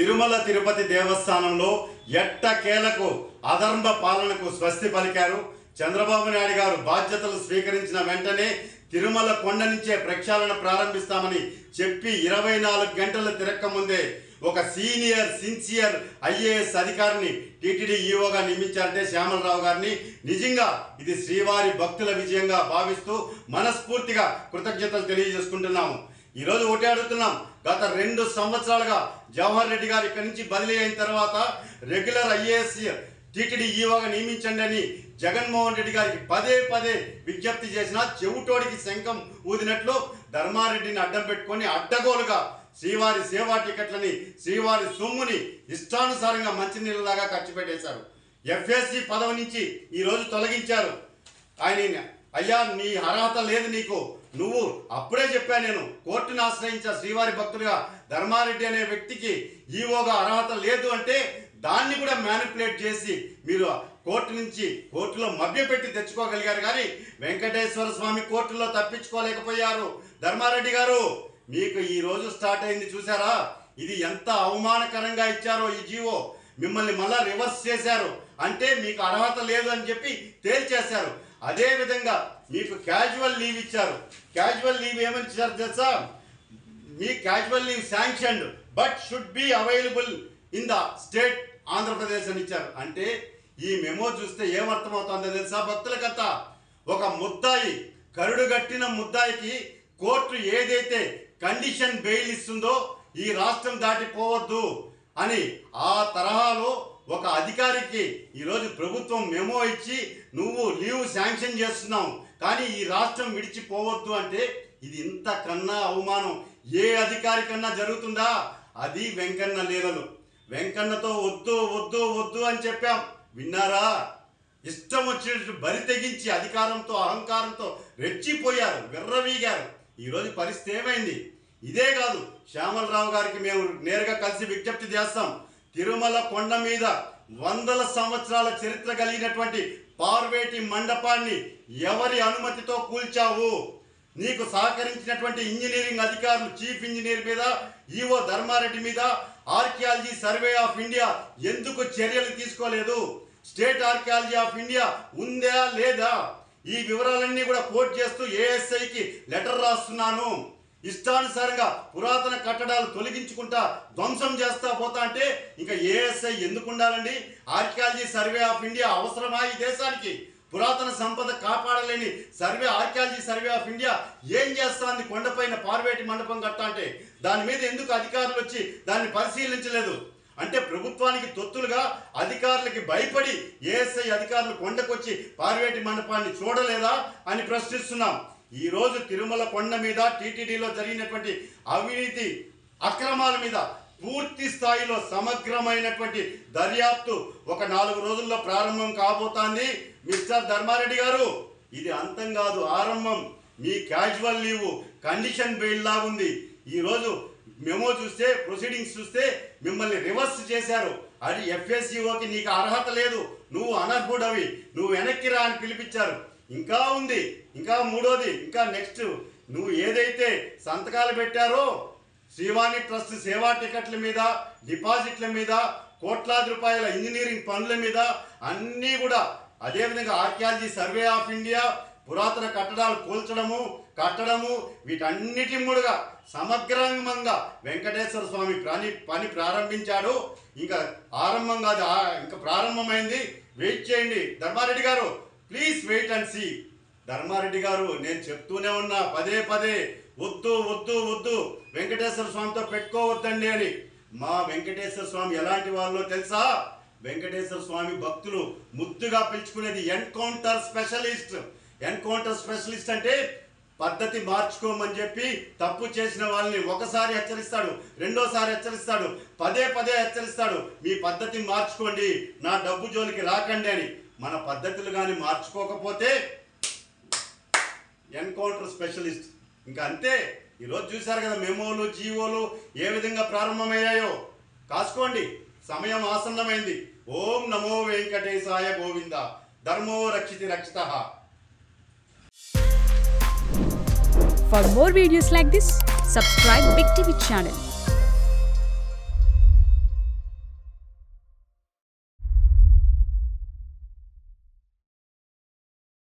తిరుమల తిరుపతి దేవస్థానంలో ఎట్టకేలకు అధర్మ పాలనకు స్వస్తి పలికారు. చంద్రబాబు నాయుడు గారు బాధ్యతలు స్వీకరించిన వెంటనే తిరుమల కొండ నుంచే ప్రక్షాళన ప్రారంభిస్తామని చెప్పి 24 గంటలు తిరక్కముందే ఒక సిన్సియర్ ఐఏఎస్ అధికారిని టీటీడీ ఈఓగా నియమించారంటే శ్యామలరావు గారిని. నిజంగా ఇది శ్రీవారి భక్తుల విజయంగా భావిస్తూ మనస్ఫూర్తిగా కృతజ్ఞతలు తెలియజేసుకుంటున్నాము. ఈరోజు ఒకటే అడుగుతున్నాం, గత 2 సంవత్సరాలుగా జవహర్ రెడ్డి గారు ఇక్కడి నుంచి బదిలీ అయిన తర్వాత రెగ్యులర్ ఐఏఎస్ టీటీడీ ఈఓగా నియమించండి అని జగన్మోహన్ రెడ్డి గారికి పదే విజ్ఞప్తి చేసినా చెవుటోడికి శంఖం ఊదినట్లు ధర్మారెడ్డిని అడ్డం పెట్టుకొని అడ్డగోలుగా శ్రీవారి సేవా టికెట్లని శ్రీవారి సొమ్ముని ఇష్టానుసారంగా మంచినీళ్ళలాగా ఖర్చు పెట్టేశారు. ఎఫ్ఎస్సి పదవి నుంచి ఈరోజు తొలగించారు. ఆయన అయ్యా నీ అర్హత లేదు నీకు, నువ్వు అప్పుడే చెప్పాను నేను కోర్టును ఆశ్రయించా శ్రీవారి భక్తులుగా ధర్మారెడ్డి అనే వ్యక్తికి ఈఓగా అర్హత లేదు అంటే దాన్ని కూడా మ్యానిపులేట్ చేసి మీరు కోర్టులో మభ్యపెట్టి తెచ్చుకోగలిగారు. కానీ వెంకటేశ్వర స్వామి కోర్టులో తప్పించుకోలేకపోయారు. ధర్మారెడ్డి గారు మీకు ఈ రోజు స్టార్ట్ అయింది చూసారా, ఇది ఎంత అవమానకరంగా ఇచ్చారో ఈ జీవో. మిమ్మల్ని మళ్ళా రివర్స్ చేశారు, అంటే మీకు అర్హత లేదు అని చెప్పి తేల్చేశారు. అదేవిధంగా మీకు క్యాజువల్ లీవ్ ఇచ్చారు. క్యాజువల్ లీవ్ ఏమని ఇచ్చారు తెలుసా, మీ casual leave sanctioned but should be available in the state Andhra Pradesh అని ఇచ్చారు. అంటే ఈ మెమో చూస్తే ఏమర్థమవుతుందో తెలుసా భక్తులకంతా, ఒక ముద్దాయి కరుడు గట్టిన ముద్దాయికి కోర్టు ఏదైతే కండిషన్ బెయిల్ ఇస్తుందో ఈ రాష్ట్రం దాటిపోవద్దు అని ఆ తరహాలో ఒక అధికారికి ఈరోజు ప్రభుత్వం మెమో ఇచ్చి నువ్వు లీవ్ శాంక్షన్ చేస్తున్నావు కానీ ఈ రాష్ట్రం విడిచిపోవద్దు అంటే ఇది ఇంతకన్నా అవమానం ఏ అధికారి కన్నా జరుగుతుందా? అది వెంకన్న లీలలు. వెంకన్నతో వద్దు వద్దు వద్దు అని చెప్పాం, విన్నారా? ఇష్టం వచ్చినట్టు బరి తెగించి అధికారంతో అహంకారంతో రెచ్చిపోయారు, విర్రవీగారు. ఈరోజు పరిస్థితి ఏమైంది? ఇదే కాదు, శ్యామలరావు గారికి మేము నేరుగా కలిసి విజ్ఞప్తి చేస్తాం. తిరుమల కొండ మీద 100 సంవత్సరాల చరిత్ర కలిగినటువంటి పార్వేటి మండపాన్ని ఎవరి అనుమతితో కూల్చావు? నీకు సహకరించినటువంటి ఇంజనీరింగ్ అధికారులు చీఫ్ ఇంజనీర్ మీద, ఈఓ ధర్మారెడ్డి మీద ఆర్కియాలజీ సర్వే ఆఫ్ ఇండియా ఎందుకు చర్యలు తీసుకోలేదు? స్టేట్ ఆర్కియాలజీ ఆఫ్ ఇండియా ఉందా లేదా? ఈ వివరాలన్నీ కూడా కోట్ చేస్తూ ఏఎస్ఐకి లెటర్ రాస్తున్నాను. ఇష్టానుసారంగా పురాతన కట్టడాలు తొలగించుకుంటా ధ్వంసం చేస్తా పోతా అంటే ఇంకా ఏఎస్ఐ ఎందుకు ఉండాలండి? ఆర్కియాలజీ సర్వే ఆఫ్ ఇండియా అవసరమా ఈ దేశానికి? పురాతన సంపద కాపాడలేని ఆర్కియాలజీ సర్వే ఆఫ్ ఇండియా ఏం చేస్తుంది? కొండపైన పార్వేటి మండపం కట్టా అంటే దాని మీద ఎందుకు అధికారులు వచ్చి దాన్ని పరిశీలించలేదు? అంటే ప్రభుత్వానికి తొత్తులుగా అధికారులకి భయపడి ఏఎస్ఐ అధికారులు కొండకొచ్చి పార్వేటి మండపాన్ని చూడలేదా అని ప్రశ్నిస్తున్నాం. ఈరోజు తిరుమల కొండ మీద టీటీడీలో జరిగినటువంటి అవినీతి అక్రమాల మీద పూర్తి స్థాయిలో సమగ్రమైనటువంటి దర్యాప్తు ఒక 4 రోజుల్లో ప్రారంభం కాబోతోంది. మిస్టర్ ధర్మారెడ్డి గారు, ఇది అంతం కాదు, ఆరంభం. మీ క్యాజువల్ లీవ్ కండిషన్ బెయిల్ లా ఉంది. ఈరోజు మెమో చూస్తే, ప్రొసీడింగ్స్ చూస్తే మిమ్మల్ని రివర్స్ చేశారు. అది ఎఫ్ఎస్సిఓకి నీకు అర్హత లేదు, నువ్వు అనర్హుడవి, నువ్వు వెనక్కి రా అని పిలిపించారు. ఇంకా ఉంది, ఇంకా మూడోది, ఇంకా నెక్స్ట్ నువ్వు ఏదైతే సంతకాలు పెట్టారో శ్రీవాణి ట్రస్ట్ సేవా టికెట్ల మీద, డిపాజిట్ల మీద, కోట్లాది రూపాయల ఇంజనీరింగ్ పనుల మీద అన్నీ కూడా, అదేవిధంగా ఆర్కియాలజీ సర్వే ఆఫ్ ఇండియా పురాతన కట్టడాలు కట్టడము వీటన్నిటి మూడుగా సమగ్రంగా వెంకటేశ్వర స్వామి పని ప్రారంభించాడు. ఇంకా ఆరంభం కాదు, ఇంకా ప్రారంభమైంది. వెయిట్ చేయండి ధర్మారెడ్డి గారు, please wait and see. Dharmareddy గారు, నేను చెప్తూనే ఉన్నా పదే వద్దు వద్దు వద్దు వెంకటేశ్వర స్వామితో పెట్టుకోవద్దండి అని. మా వెంకటేశ్వర స్వామి ఎలాంటి వాళ్ళో తెలుసా? వెంకటేశ్వర స్వామి భక్తులు ముద్దుగా పిలుచుకునేది ఎన్కౌంటర్ స్పెషలిస్ట్. ఎన్కౌంటర్ స్పెషలిస్ట్ అంటే పద్ధతి మార్చుకోమని చెప్పి తప్పు చేసిన వాళ్ళని ఒకసారి హెచ్చరిస్తాడు, రెండోసారి హెచ్చరిస్తాడు, పదే హెచ్చరిస్తాడు, మీ పద్ధతి మార్చుకోండి, నా డబ్బు జోలికి రాకండి అని. మన పద్ధతులు కానీ మార్చుకోకపోతే ఎన్కౌంటర్ స్పెషలిస్ట్ ఇంకా అంతే. ఈరోజు చూశారు కదా మెమోలు, జీవోలు ఏ విధంగా ప్రారంభమయ్యాయో. కాసుకోండి, సమయం ఆసన్నమైంది. ఓం నమో వెంకటేశాయ గోవింద. ధర్మో రక్షితి రక్షితః. For more videos like this, subscribe Big TV channel.